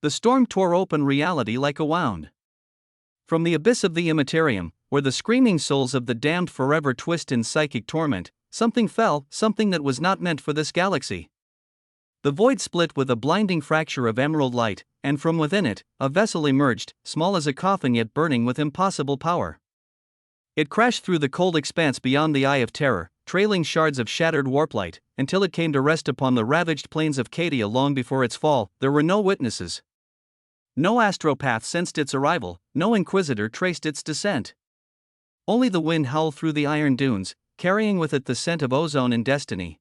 The storm tore open reality like a wound. From the abyss of the Imperium, where the screaming souls of the damned forever twist in psychic torment, something fell, something that was not meant for this galaxy. The void split with a blinding fracture of emerald light, and from within it, a vessel emerged, small as a coffin yet burning with impossible power. It crashed through the cold expanse beyond the Eye of Terror, trailing shards of shattered warp light, until it came to rest upon the ravaged plains of Cadia long before its fall. There were no witnesses. No astropath sensed its arrival, no inquisitor traced its descent. Only the wind howled through the iron dunes, carrying with it the scent of ozone and destiny.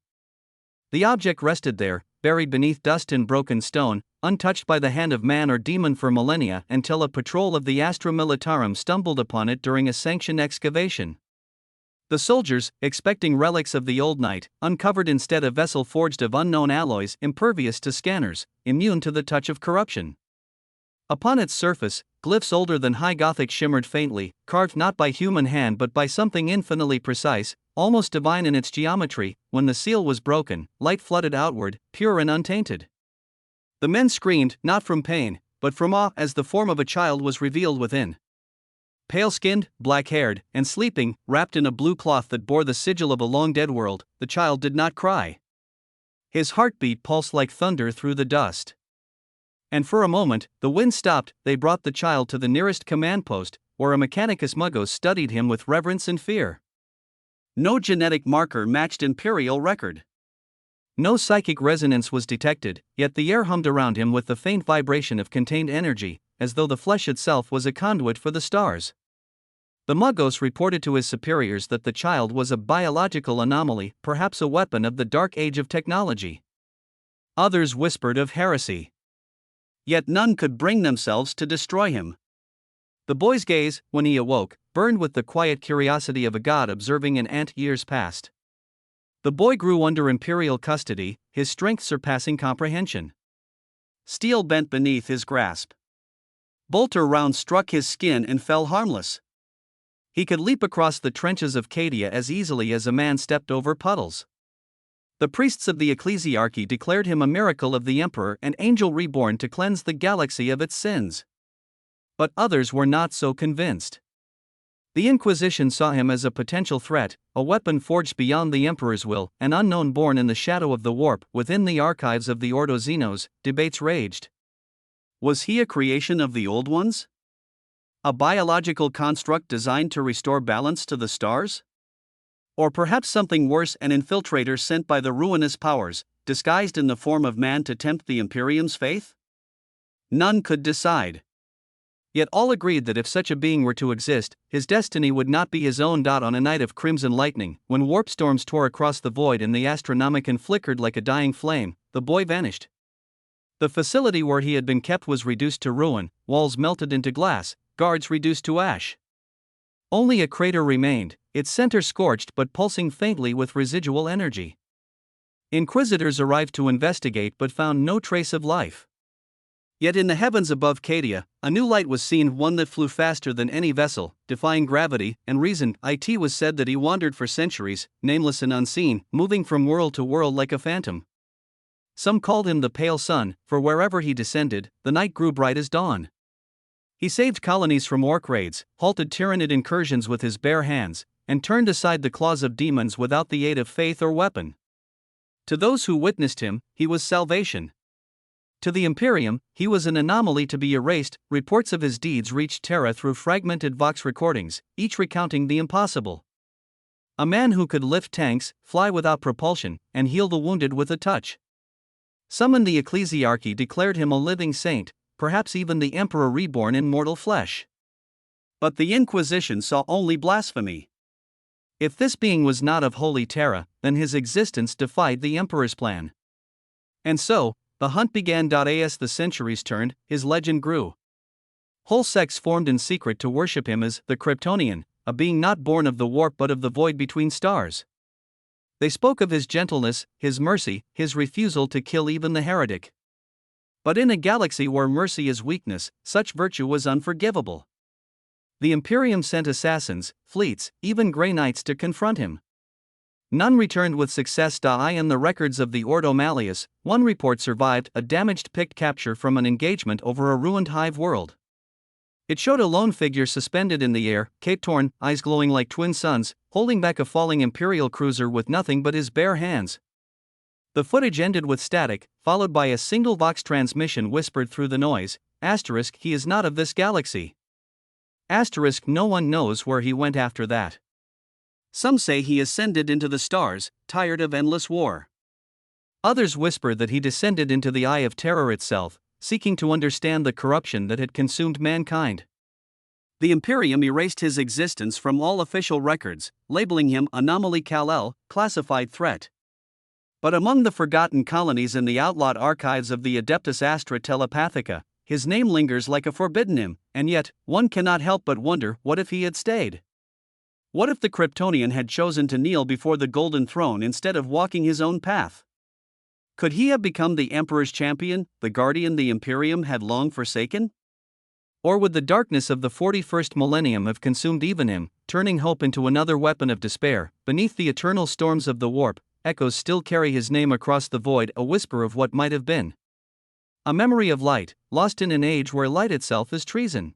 The object rested there, buried beneath dust and broken stone, untouched by the hand of man or demon for millennia, until a patrol of the Astra Militarum stumbled upon it during a sanctioned excavation. The soldiers, expecting relics of the old knight, uncovered instead a vessel forged of unknown alloys, impervious to scanners, immune to the touch of corruption. Upon its surface, glyphs older than High Gothic shimmered faintly, carved not by human hand but by something infinitely precise, almost divine in its geometry. When the seal was broken, light flooded outward, pure and untainted. The men screamed, not from pain, but from awe, as the form of a child was revealed within. Pale-skinned, black-haired, and sleeping, wrapped in a blue cloth that bore the sigil of a long-dead world, the child did not cry. His heartbeat pulsed like thunder through the dust. And for a moment, the wind stopped. They brought the child to the nearest command post, where a Mechanicus Muggos studied him with reverence and fear. No genetic marker matched Imperial record. No psychic resonance was detected, yet the air hummed around him with the faint vibration of contained energy, as though the flesh itself was a conduit for the stars. The Muggos reported to his superiors that the child was a biological anomaly, perhaps a weapon of the dark age of technology. Others whispered of heresy. Yet none could bring themselves to destroy him. The boy's gaze, when he awoke, burned with the quiet curiosity of a god observing an ant years past. The boy grew under imperial custody, his strength surpassing comprehension. Steel bent beneath his grasp. Bolter rounds struck his skin and fell harmless. He could leap across the trenches of Cadia as easily as a man stepped over puddles. The priests of the ecclesiarchy declared him a miracle of the emperor, an angel reborn to cleanse the galaxy of its sins. But others were not so convinced. The Inquisition saw him as a potential threat, a weapon forged beyond the emperor's will, an unknown born in the shadow of the warp. Within the archives of the Ordo Xenos, debates raged. Was he a creation of the Old Ones? A biological construct designed to restore balance to the stars? Or perhaps something worse, an infiltrator sent by the ruinous powers, disguised in the form of man to tempt the Imperium's faith? None could decide. Yet all agreed that if such a being were to exist, his destiny would not be his own. On a night of crimson lightning, when warp storms tore across the void and the Astronomicon flickered like a dying flame, the boy vanished. The facility where he had been kept was reduced to ruin, walls melted into glass, guards reduced to ash. Only a crater remained, its center scorched but pulsing faintly with residual energy. Inquisitors arrived to investigate but found no trace of life. Yet in the heavens above Cadia, a new light was seen, one that flew faster than any vessel, defying gravity and reason. It was said that he wandered for centuries, nameless and unseen, moving from world to world like a phantom. Some called him the Pale Sun, for wherever he descended, the night grew bright as dawn. He saved colonies from orc raids, halted tyrannid incursions with his bare hands, and turned aside the claws of demons without the aid of faith or weapon. To those who witnessed him, he was salvation. To the Imperium, he was an anomaly to be erased. Reports of his deeds reached Terra through fragmented Vox recordings, each recounting the impossible. A man who could lift tanks, fly without propulsion, and heal the wounded with a touch. Some in the ecclesiarchy declared him a living saint, perhaps even the emperor reborn in mortal flesh. But the Inquisition saw only blasphemy. If this being was not of Holy Terra, then his existence defied the emperor's plan. And so, the hunt began. As the centuries turned, his legend grew. Whole sects formed in secret to worship him as the Kryptonian, a being not born of the warp but of the void between stars. They spoke of his gentleness, his mercy, his refusal to kill even the heretic. But in a galaxy where mercy is weakness, such virtue was unforgivable. The Imperium sent assassins, fleets, even Grey Knights to confront him. None returned with success. In the records of the Ordo Malleus, one report survived a damaged picked capture from an engagement over a ruined hive world. It showed a lone figure suspended in the air, cape-torn, eyes glowing like twin suns, holding back a falling Imperial cruiser with nothing but his bare hands. The footage ended with static, followed by a single Vox transmission whispered through the noise, *, he is not of this galaxy. *, no one knows where he went after that. Some say he ascended into the stars, tired of endless war. Others whisper that he descended into the Eye of Terror itself, seeking to understand the corruption that had consumed mankind. The Imperium erased his existence from all official records, labeling him Anomaly Kal-El, classified threat. But among the forgotten colonies in the outlawed archives of the Adeptus Astra Telepathica, his name lingers like a forbidden name, and yet, one cannot help but wonder, what if he had stayed? What if the Kryptonian had chosen to kneel before the Golden Throne instead of walking his own path? Could he have become the Emperor's champion, the guardian the Imperium had long forsaken? Or would the darkness of the 41st millennium have consumed even him, turning hope into another weapon of despair? Beneath the eternal storms of the warp, echoes still carry his name across the void, a whisper of what might have been. A memory of light, lost in an age where light itself is treason.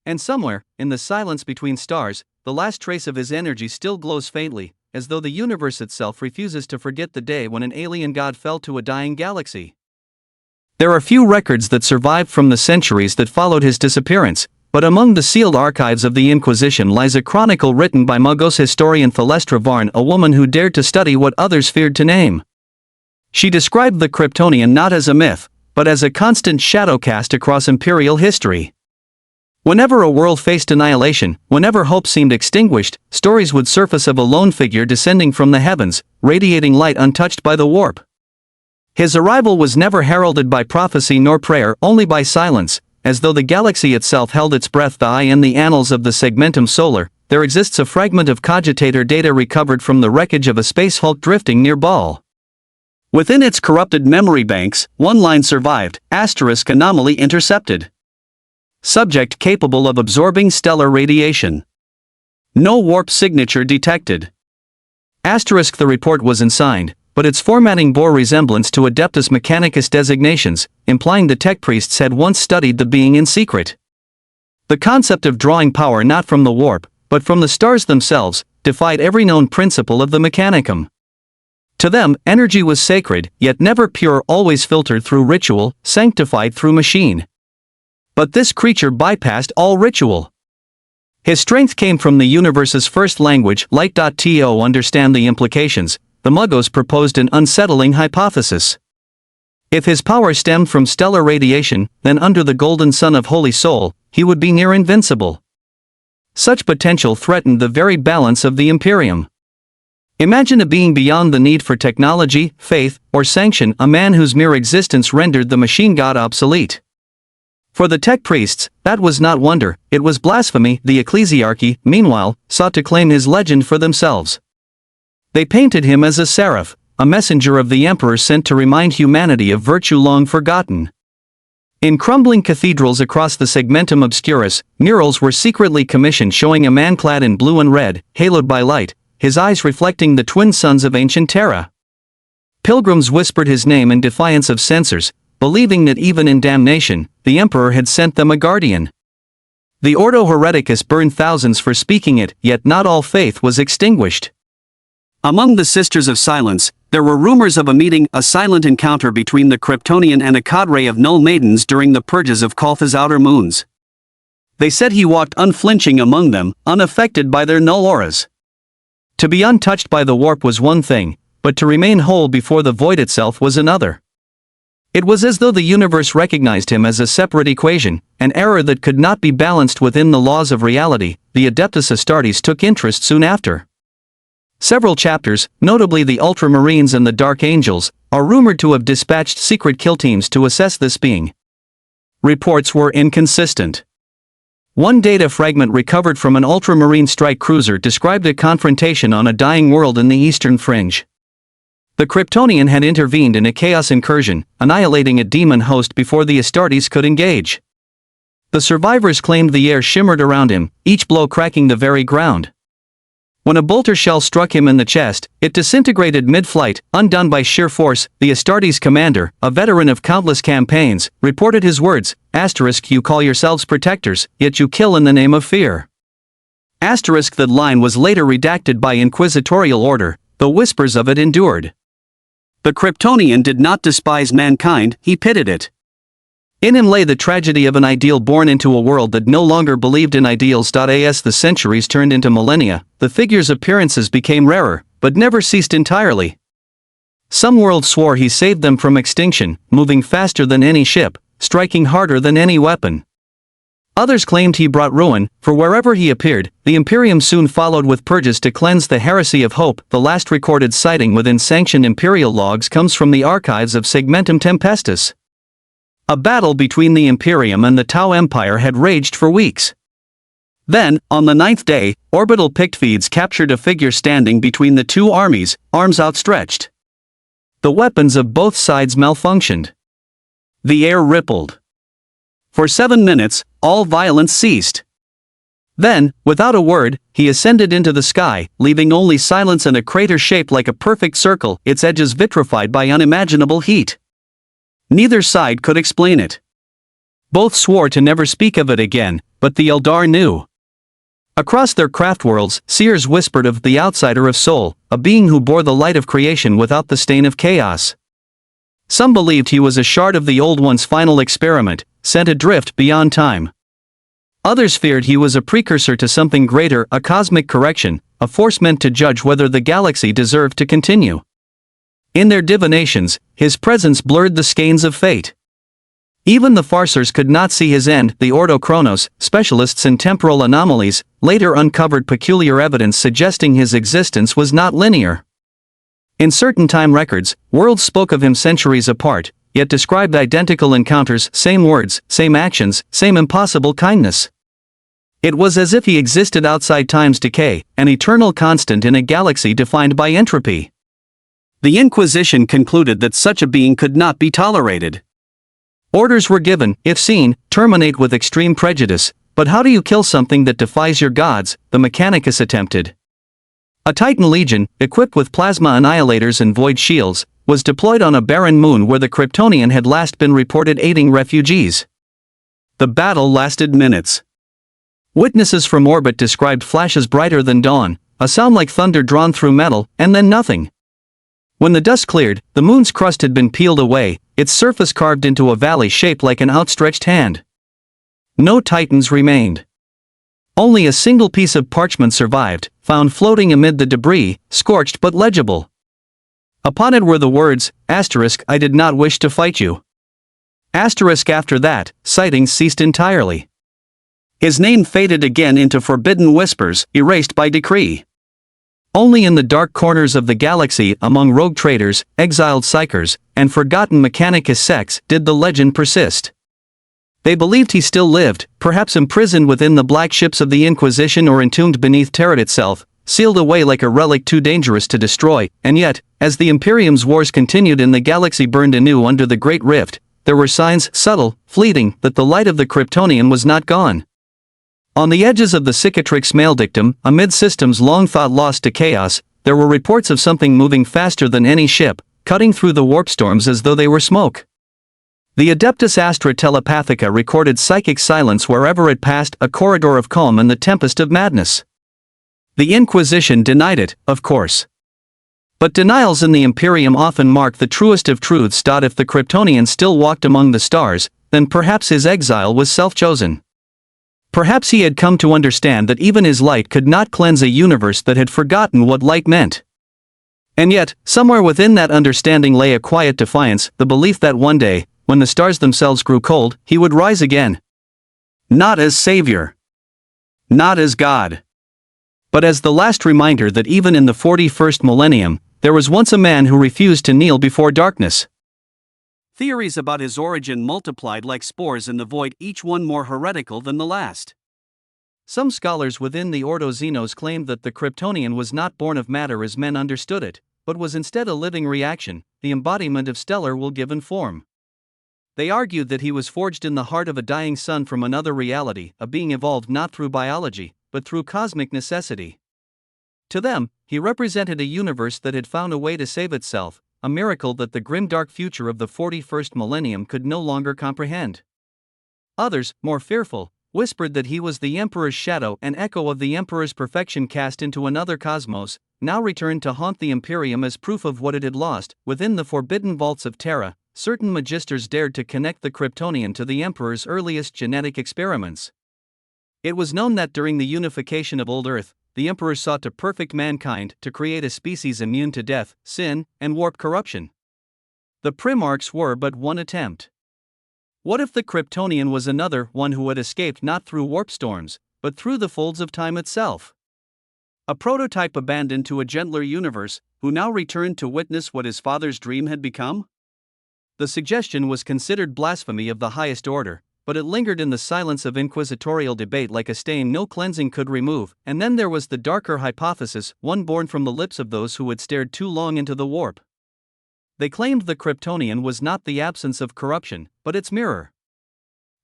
And somewhere, in the silence between stars, the last trace of his energy still glows faintly, as though the universe itself refuses to forget the day when an alien god fell to a dying galaxy. There are few records that survived from the centuries that followed his disappearance, but among the sealed archives of the Inquisition lies a chronicle written by Magos historian Thalestra Varn, a woman who dared to study what others feared to name. She described the Kryptonian not as a myth, but as a constant shadow cast across Imperial history. Whenever a world faced annihilation, whenever hope seemed extinguished, stories would surface of a lone figure descending from the heavens, radiating light untouched by the warp. His arrival was never heralded by prophecy nor prayer, only by silence, as though the galaxy itself held its breath. In the annals of the Segmentum Solar, there exists a fragment of cogitator data recovered from the wreckage of a space hulk drifting near Baal. Within its corrupted memory banks, one line survived, * anomaly intercepted. Subject capable of absorbing stellar radiation. No warp signature detected. * The report was unsigned, but its formatting bore resemblance to Adeptus Mechanicus designations, implying the tech priests had once studied the being in secret. The concept of drawing power not from the warp, but from the stars themselves, defied every known principle of the Mechanicum. To them, energy was sacred, yet never pure, always filtered through ritual, sanctified through machine. But this creature bypassed all ritual. His strength came from the universe's first language, light. To understand the implications, the Magos proposed an unsettling hypothesis. If his power stemmed from stellar radiation, then under the golden sun of Holy Soul, he would be near invincible. Such potential threatened the very balance of the Imperium. Imagine a being beyond the need for technology, faith, or sanction, a man whose mere existence rendered the machine god obsolete. For the tech priests, that was not wonder, it was blasphemy. The ecclesiarchy, meanwhile, sought to claim his legend for themselves. They painted him as a seraph, a messenger of the emperor sent to remind humanity of virtue long forgotten. In crumbling cathedrals across the Segmentum Obscurus, murals were secretly commissioned showing a man clad in blue and red, haloed by light, his eyes reflecting the twin suns of ancient Terra. Pilgrims whispered his name in defiance of censors, believing that even in damnation, the emperor had sent them a guardian. The Ordo Hereticus burned thousands for speaking it, yet not all faith was extinguished. Among the Sisters of Silence, there were rumors of a silent encounter between the Kryptonian and a cadre of null maidens during the purges of Koltha's outer moons. They said he walked unflinching among them, unaffected by their null auras. To be untouched by the warp was one thing, but to remain whole before the void itself was another. It was as though the universe recognized him as a separate equation, an error that could not be balanced within the laws of reality. The Adeptus Astartes took interest soon after. Several chapters, notably the Ultramarines and the Dark Angels, are rumored to have dispatched secret kill teams to assess this being. Reports were inconsistent. One data fragment recovered from an Ultramarine strike cruiser described a confrontation on a dying world in the eastern fringe. The Kryptonian had intervened in a chaos incursion, annihilating a demon host before the Astartes could engage. The survivors claimed the air shimmered around him, each blow cracking the very ground. When a bolter shell struck him in the chest, it disintegrated mid-flight, undone by sheer force. The Astartes commander, a veteran of countless campaigns, reported his words, "You call yourselves protectors, yet you kill in the name of fear." That line was later redacted by inquisitorial order, though whispers of it endured. The Kryptonian did not despise mankind, he pitied it. In him lay the tragedy of an ideal born into a world that no longer believed in ideals. As the centuries turned into millennia, the figure's appearances became rarer, but never ceased entirely. Some worlds swore he saved them from extinction, moving faster than any ship, striking harder than any weapon. Others claimed he brought ruin, for wherever he appeared, the Imperium soon followed with purges to cleanse the heresy of hope. The last recorded sighting within sanctioned Imperial logs comes from the archives of Segmentum Tempestus. A battle between the Imperium and the Tau Empire had raged for weeks. Then, on the 9th day, orbital pict feeds captured a figure standing between the two armies, arms outstretched. The weapons of both sides malfunctioned. The air rippled. For 7 minutes, all violence ceased. Then, without a word, he ascended into the sky, leaving only silence and a crater shaped like a perfect circle, its edges vitrified by unimaginable heat. Neither side could explain it. Both swore to never speak of it again, but the Eldar knew. Across their craft worlds, seers whispered of the outsider of soul, a being who bore the light of creation without the stain of chaos. Some believed he was a shard of the Old One's final experiment, sent adrift beyond time. Others feared he was a precursor to something greater, a cosmic correction, a force meant to judge whether the galaxy deserved to continue. In their divinations, his presence blurred the skeins of fate. Even the Farsers could not see his end. The Ordo Chronos, specialists in temporal anomalies, later uncovered peculiar evidence suggesting his existence was not linear. In certain time records, worlds spoke of him centuries apart, yet described identical encounters, same words, same actions, same impossible kindness. It was as if he existed outside time's decay, an eternal constant in a galaxy defined by entropy. The Inquisition concluded that such a being could not be tolerated. Orders were given, if seen, terminate with extreme prejudice. But how do you kill something that defies your gods? The Mechanicus attempted. A Titan legion, equipped with plasma annihilators and void shields, was deployed on a barren moon where the Kryptonian had last been reported aiding refugees. The battle lasted minutes. Witnesses from orbit described flashes brighter than dawn, a sound like thunder drawn through metal, and then nothing. When the dust cleared, the moon's crust had been peeled away, its surface carved into a valley shaped like an outstretched hand. No Titans remained. Only a single piece of parchment survived, found floating amid the debris, scorched but legible. Upon it were the words, "I did not wish to fight you." After that, sightings ceased entirely. His name faded again into forbidden whispers, erased by decree. Only in the dark corners of the galaxy, among rogue traders, exiled psychers, and forgotten Mechanicus sects, did the legend persist. They believed he still lived, perhaps imprisoned within the black ships of the Inquisition or entombed beneath Territ itself, sealed away like a relic too dangerous to destroy. And yet, as the Imperium's wars continued and the galaxy burned anew under the Great Rift, there were signs, subtle, fleeting, that the light of the Kryptonian was not gone. On the edges of the cicatrix maledictum, amid systems long thought lost to chaos, there were reports of something moving faster than any ship, cutting through the warp storms as though they were smoke. The Adeptus Astra Telepathica recorded psychic silence wherever it passed, a corridor of calm in the tempest of madness. The Inquisition denied it, of course. But denials in the Imperium often mark the truest of truths. If the Kryptonian still walked among the stars, then perhaps his exile was self-chosen. Perhaps he had come to understand that even his light could not cleanse a universe that had forgotten what light meant. And yet, somewhere within that understanding lay a quiet defiance, the belief that one day, when the stars themselves grew cold, he would rise again. Not as Savior. Not as God. But as the last reminder that even in the 41st millennium, there was once a man who refused to kneel before darkness. Theories about his origin multiplied like spores in the void, each one more heretical than the last. Some scholars within the Ordo Xenos claimed that the Kryptonian was not born of matter as men understood it, but was instead a living reaction, the embodiment of stellar will given form. They argued that he was forged in the heart of a dying sun from another reality, a being evolved not through biology, but through cosmic necessity. To them, he represented a universe that had found a way to save itself, a miracle that the grim-dark future of the 41st millennium could no longer comprehend. Others, more fearful, whispered that he was the Emperor's shadow, an echo of the Emperor's perfection cast into another cosmos, now returned to haunt the Imperium as proof of what it had lost. Within the forbidden vaults of Terra, certain magisters dared to connect the Kryptonian to the Emperor's earliest genetic experiments. It was known that during the unification of Old Earth, the Emperor sought to perfect mankind, to create a species immune to death, sin, and warp corruption. The Primarchs were but one attempt. What if the Kryptonian was another one who had escaped not through warp storms, but through the folds of time itself? A prototype abandoned to a gentler universe, who now returned to witness what his father's dream had become? The suggestion was considered blasphemy of the highest order, but it lingered in the silence of inquisitorial debate like a stain no cleansing could remove. And then there was the darker hypothesis, one born from the lips of those who had stared too long into the warp. They claimed the Kryptonian was not the absence of corruption, but its mirror.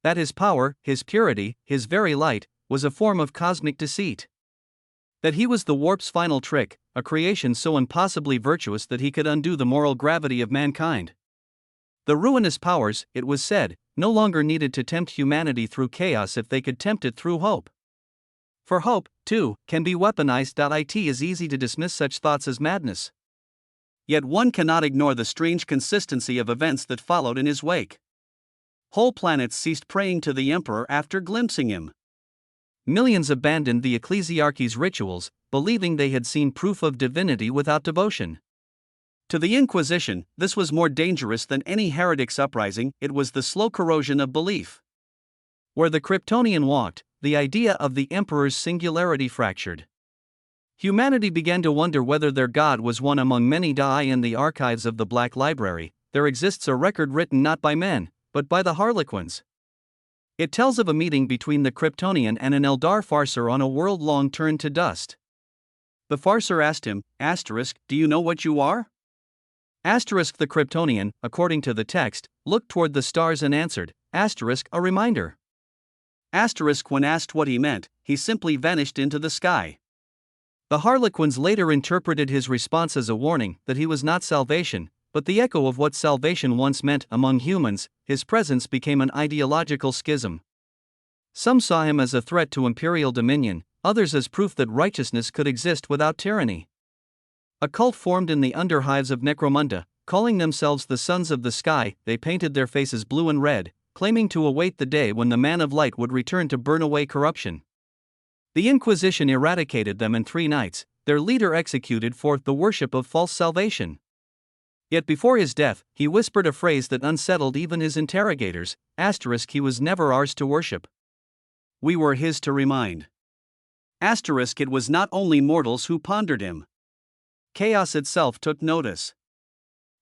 That his power, his purity, his very light, was a form of cosmic deceit. That he was the warp's final trick, a creation so impossibly virtuous that he could undo the moral gravity of mankind. The ruinous powers, it was said, no longer needed to tempt humanity through chaos if they could tempt it through hope. For hope, too, can be weaponized. It is easy to dismiss such thoughts as madness. Yet one cannot ignore the strange consistency of events that followed in his wake. Whole planets ceased praying to the Emperor after glimpsing him. Millions abandoned the ecclesiarchy's rituals, believing they had seen proof of divinity without devotion. To the Inquisition, this was more dangerous than any heretic's uprising. It was the slow corrosion of belief. Where the Kryptonian walked, the idea of the Emperor's singularity fractured. Humanity began to wonder whether their god was one among many. In the archives of the Black Library, there exists a record written not by men, but by the Harlequins. It tells of a meeting between the Kryptonian and an Eldar farser on a world long turned to dust. The farser asked him, "Do you know what you are?" The Kryptonian, according to the text, looked toward the stars and answered, "A reminder." When asked what he meant, he simply vanished into the sky. The Harlequins later interpreted his response as a warning that he was not salvation, but the echo of what salvation once meant among humans. His presence became an ideological schism. Some saw him as a threat to imperial dominion, others as proof that righteousness could exist without tyranny. A cult formed in the underhives of Necromunda, calling themselves the Sons of the Sky. They painted their faces blue and red, claiming to await the day when the Man of Light would return to burn away corruption. The Inquisition eradicated them in 3 nights, their leader executed for the worship of false salvation. Yet before his death, he whispered a phrase that unsettled even his interrogators, "He was never ours to worship. We were his to remind." It was not only mortals who pondered him. Chaos itself took notice.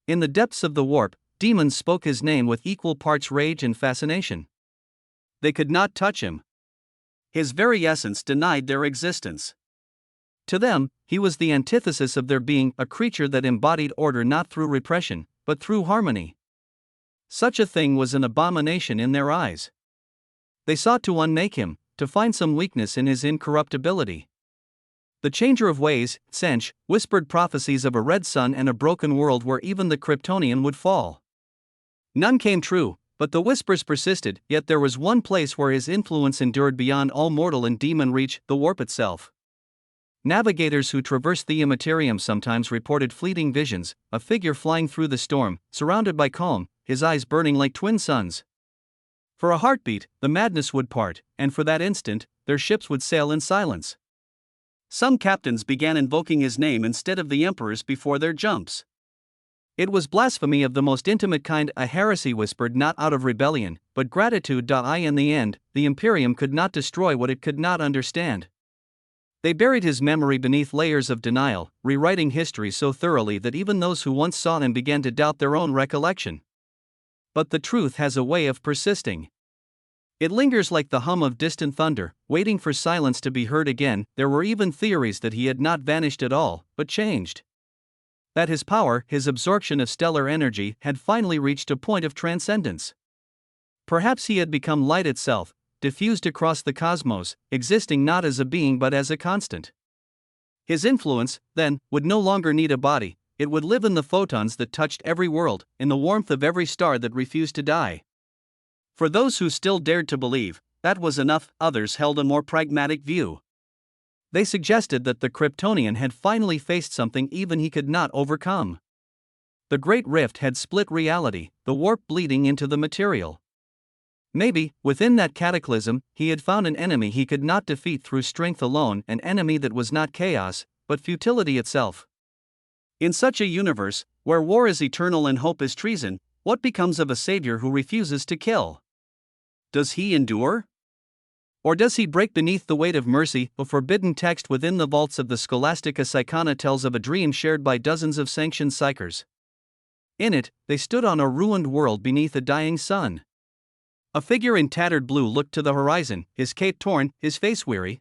In the depths of the warp, demons spoke his name with equal parts rage and fascination. They could not touch him. His very essence denied their existence. To them, he was the antithesis of their being, a creature that embodied order not through repression, but through harmony. Such a thing was an abomination in their eyes. They sought to unmake him, to find some weakness in his incorruptibility. The changer of ways, Tsench, whispered prophecies of a red sun and a broken world where even the Kryptonian would fall. None came true, but the whispers persisted. Yet there was one place where his influence endured beyond all mortal and demon reach, the warp itself. Navigators who traversed the Imperium sometimes reported fleeting visions, a figure flying through the storm, surrounded by calm, his eyes burning like twin suns. For a heartbeat, the madness would part, and for that instant, their ships would sail in silence. Some captains began invoking his name instead of the Emperor's before their jumps. It was blasphemy of the most intimate kind, a heresy whispered not out of rebellion, but gratitude. In the end, the Imperium could not destroy what it could not understand. They buried his memory beneath layers of denial, rewriting history so thoroughly that even those who once saw him began to doubt their own recollection. But the truth has a way of persisting. It lingers like the hum of distant thunder, waiting for silence to be heard again. There were even theories that he had not vanished at all, but changed. That his power, his absorption of stellar energy, had finally reached a point of transcendence. Perhaps he had become light itself, diffused across the cosmos, existing not as a being but as a constant. His influence, then, would no longer need a body, it would live in the photons that touched every world, in the warmth of every star that refused to die. For those who still dared to believe, that was enough. Others held a more pragmatic view. They suggested that the Kryptonian had finally faced something even he could not overcome. The Great Rift had split reality, the warp bleeding into the material. Maybe, within that cataclysm, he had found an enemy he could not defeat through strength alone, an enemy that was not chaos, but futility itself. In such a universe, where war is eternal and hope is treason, what becomes of a savior who refuses to kill? Does he endure? Or does he break beneath the weight of mercy? A forbidden text within the vaults of the Scholastica Psychona tells of a dream shared by dozens of sanctioned psychers. In it, they stood on a ruined world beneath a dying sun. A figure in tattered blue looked to the horizon, his cape torn, his face weary.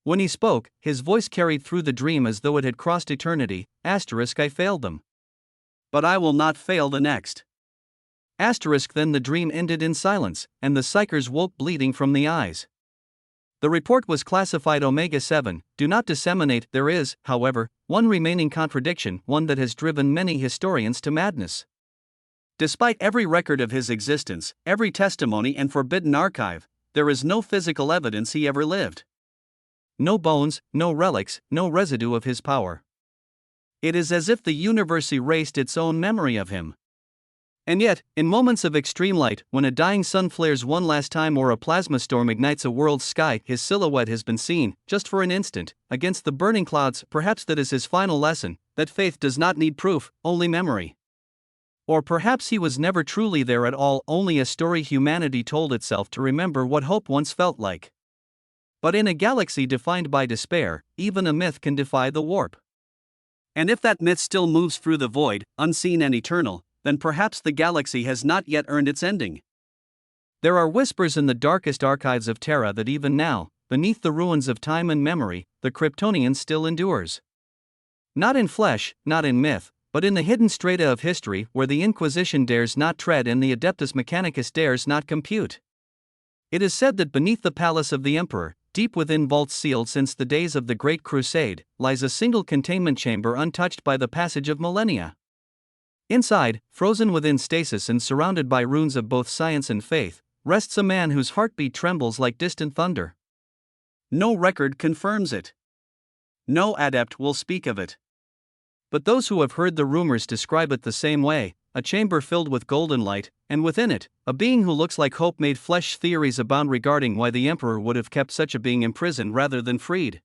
When he spoke, his voice carried through the dream as though it had crossed eternity. I failed them. But I will not fail the next. Then the dream ended in silence, and the psychers woke bleeding from the eyes. The report was classified Omega-7, do not disseminate. There is, however, one remaining contradiction, one that has driven many historians to madness. Despite every record of his existence, every testimony and forbidden archive, there is no physical evidence he ever lived. No bones, no relics, no residue of his power. It is as if the universe erased its own memory of him. And yet, in moments of extreme light, when a dying sun flares one last time or a plasma storm ignites a world's sky, his silhouette has been seen, just for an instant, against the burning clouds. Perhaps that is his final lesson, that faith does not need proof, only memory. Or perhaps he was never truly there at all, only a story humanity told itself to remember what hope once felt like. But in a galaxy defined by despair, even a myth can defy the warp. And if that myth still moves through the void, unseen and eternal, then perhaps the galaxy has not yet earned its ending. There are whispers in the darkest archives of Terra that even now, beneath the ruins of time and memory, the Kryptonian still endures. Not in flesh, not in myth, but in the hidden strata of history where the Inquisition dares not tread and the Adeptus Mechanicus dares not compute. It is said that beneath the palace of the Emperor, deep within vaults sealed since the days of the Great Crusade, lies a single containment chamber untouched by the passage of millennia. Inside, frozen within stasis and surrounded by runes of both science and faith, rests a man whose heartbeat trembles like distant thunder. No record confirms it. No adept will speak of it. But those who have heard the rumors describe it the same way, a chamber filled with golden light, and within it, a being who looks like hope made flesh. Theories abound regarding why the Emperor would have kept such a being imprisoned rather than freed.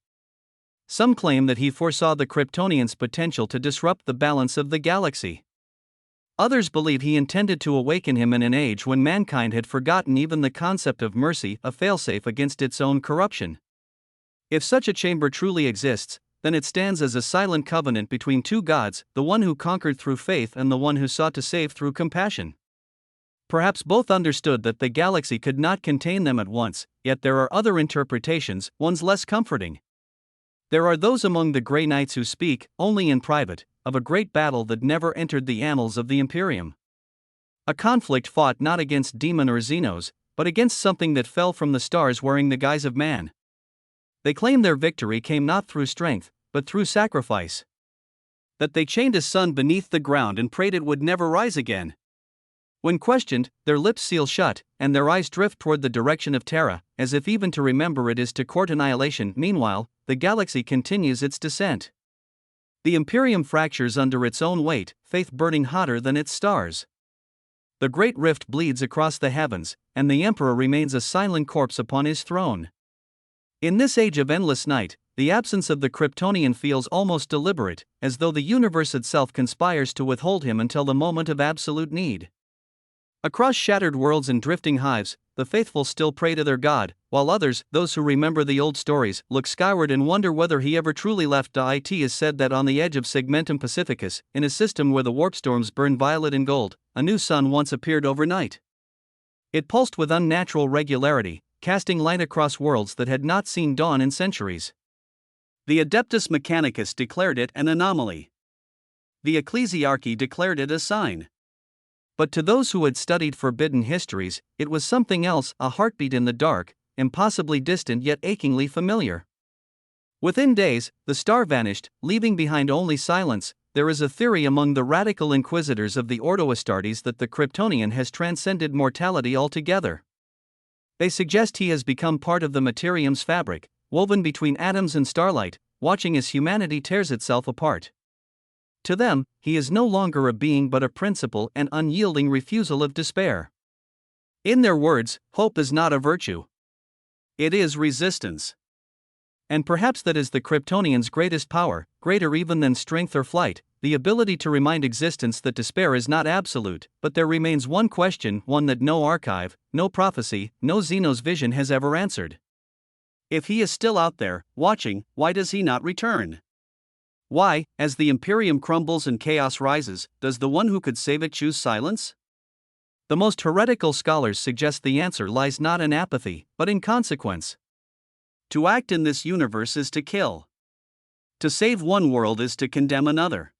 Some claim that he foresaw the Kryptonian's potential to disrupt the balance of the galaxy. Others believe he intended to awaken him in an age when mankind had forgotten even the concept of mercy, a failsafe against its own corruption. If such a chamber truly exists, then it stands as a silent covenant between two gods, the one who conquered through faith and the one who sought to save through compassion. Perhaps both understood that the galaxy could not contain them at once, yet there are other interpretations, ones less comforting. There are those among the Grey Knights who speak, only in private, of a great battle that never entered the annals of the Imperium. A conflict fought not against demon or Xenos, but against something that fell from the stars wearing the guise of man. They claim their victory came not through strength, but through sacrifice. That they chained a sun beneath the ground and prayed it would never rise again. When questioned, their lips seal shut, and their eyes drift toward the direction of Terra, as if even to remember it is to court annihilation. Meanwhile, the galaxy continues its descent. The Imperium fractures under its own weight, faith burning hotter than its stars. The Great Rift bleeds across the heavens, and the Emperor remains a silent corpse upon his throne. In this age of endless night, the absence of the Kryptonian feels almost deliberate, as though the universe itself conspires to withhold him until the moment of absolute need. Across shattered worlds and drifting hives, the faithful still pray to their God, while others, those who remember the old stories, look skyward and wonder whether he ever truly left. It is said that on the edge of Segmentum Pacificus, in a system where the warp storms burn violet and gold, a new sun once appeared overnight. It pulsed with unnatural regularity, casting light across worlds that had not seen dawn in centuries. The Adeptus Mechanicus declared it an anomaly. The Ecclesiarchy declared it a sign. But to those who had studied forbidden histories, it was something else, a heartbeat in the dark, impossibly distant yet achingly familiar. Within days, the star vanished, leaving behind only silence. There is a theory among the radical inquisitors of the Ordo Astartes that the Kryptonian has transcended mortality altogether. They suggest he has become part of the Materium's fabric, woven between atoms and starlight, watching as humanity tears itself apart. To them, he is no longer a being but a principle and unyielding refusal of despair. In their words, hope is not a virtue. It is resistance. And perhaps that is the Kryptonian's greatest power, greater even than strength or flight, the ability to remind existence that despair is not absolute, but there remains one question, one that no archive, no prophecy, no Xenos vision has ever answered. If he is still out there, watching, why does he not return? Why, as the Imperium crumbles and chaos rises, does the one who could save it choose silence? The most heretical scholars suggest the answer lies not in apathy, but in consequence. To act in this universe is to kill. To save one world is to condemn another.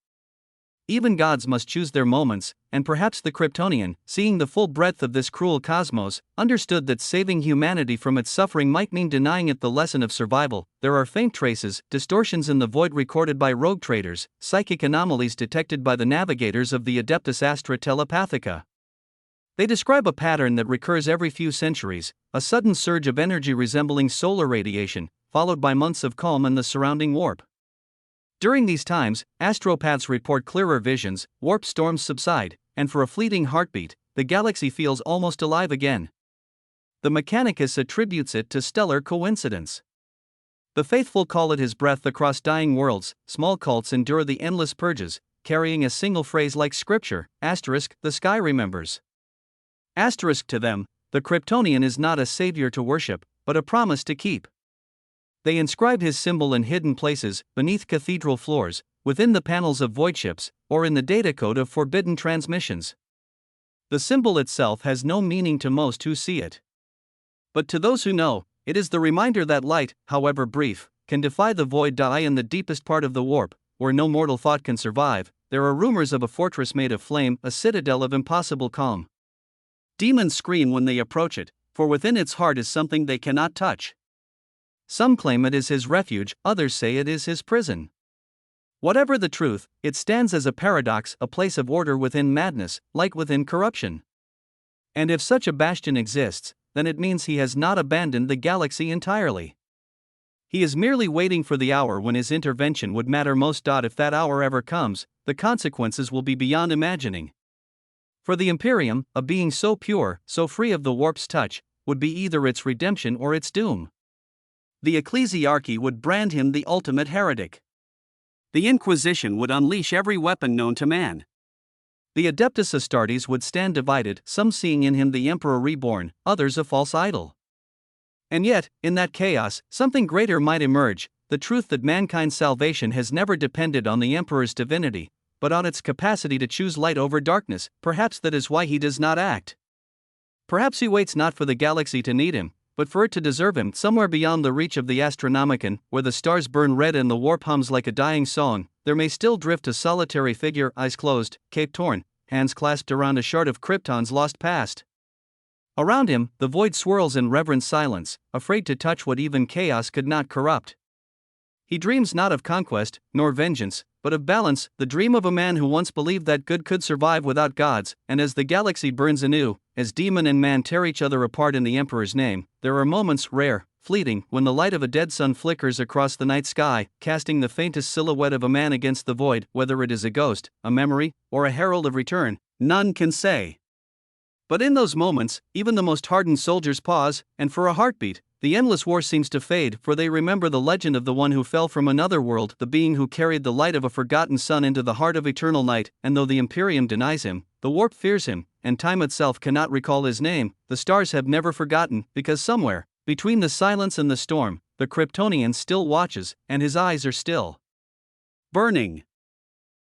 Even gods must choose their moments, and perhaps the Kryptonian, seeing the full breadth of this cruel cosmos, understood that saving humanity from its suffering might mean denying it the lesson of survival. There are faint traces, distortions in the void recorded by rogue traders, psychic anomalies detected by the navigators of the Adeptus Astra Telepathica. They describe a pattern that recurs every few centuries, a sudden surge of energy resembling solar radiation, followed by months of calm and the surrounding warp. During these times, astropaths report clearer visions, warp storms subside, and for a fleeting heartbeat, the galaxy feels almost alive again. The Mechanicus attributes it to stellar coincidence. The faithful call it his breath across dying worlds. Small cults endure the endless purges, carrying a single phrase like scripture, asterisk, the sky remembers. Asterisk to them, the Kryptonian is not a savior to worship, but a promise to keep. They inscribe his symbol in hidden places, beneath cathedral floors, within the panels of void ships, or in the datacode of forbidden transmissions. The symbol itself has no meaning to most who see it. But to those who know, it is the reminder that light, however brief, can defy the void. Die in the deepest part of the warp, where no mortal thought can survive. There are rumors of a fortress made of flame, a citadel of impossible calm. Demons scream when they approach it, for within its heart is something they cannot touch. Some claim it is his refuge, others say it is his prison. Whatever the truth, it stands as a paradox, a place of order within madness, light within corruption. And if such a bastion exists, then it means he has not abandoned the galaxy entirely. He is merely waiting for the hour when his intervention would matter most. If that hour ever comes, the consequences will be beyond imagining. For the Imperium, a being so pure, so free of the warp's touch, would be either its redemption or its doom. The ecclesiarchy would brand him the ultimate heretic. The Inquisition would unleash every weapon known to man. The Adeptus Astartes would stand divided, some seeing in him the Emperor reborn, others a false idol. And yet, in that chaos, something greater might emerge, the truth that mankind's salvation has never depended on the Emperor's divinity, but on its capacity to choose light over darkness. Perhaps that is why he does not act. Perhaps he waits not for the galaxy to need him, but for it to deserve him. Somewhere beyond the reach of the Astronomicon, where the stars burn red and the warp hums like a dying song, there may still drift a solitary figure, eyes closed, cape torn, hands clasped around a shard of Krypton's lost past. Around him, the void swirls in reverent silence, afraid to touch what even chaos could not corrupt. He dreams not of conquest, nor vengeance, but of balance, the dream of a man who once believed that good could survive without gods. And as the galaxy burns anew, as demon and man tear each other apart in the Emperor's name, there are moments, rare, fleeting, when the light of a dead sun flickers across the night sky, casting the faintest silhouette of a man against the void. Whether it is a ghost, a memory, or a herald of return, none can say. But in those moments, even the most hardened soldiers pause, and for a heartbeat, the endless war seems to fade, for they remember the legend of the one who fell from another world, the being who carried the light of a forgotten sun into the heart of eternal night. And though the Imperium denies him, the warp fears him, and time itself cannot recall his name, the stars have never forgotten, because somewhere, between the silence and the storm, the Kryptonian still watches, and his eyes are still burning.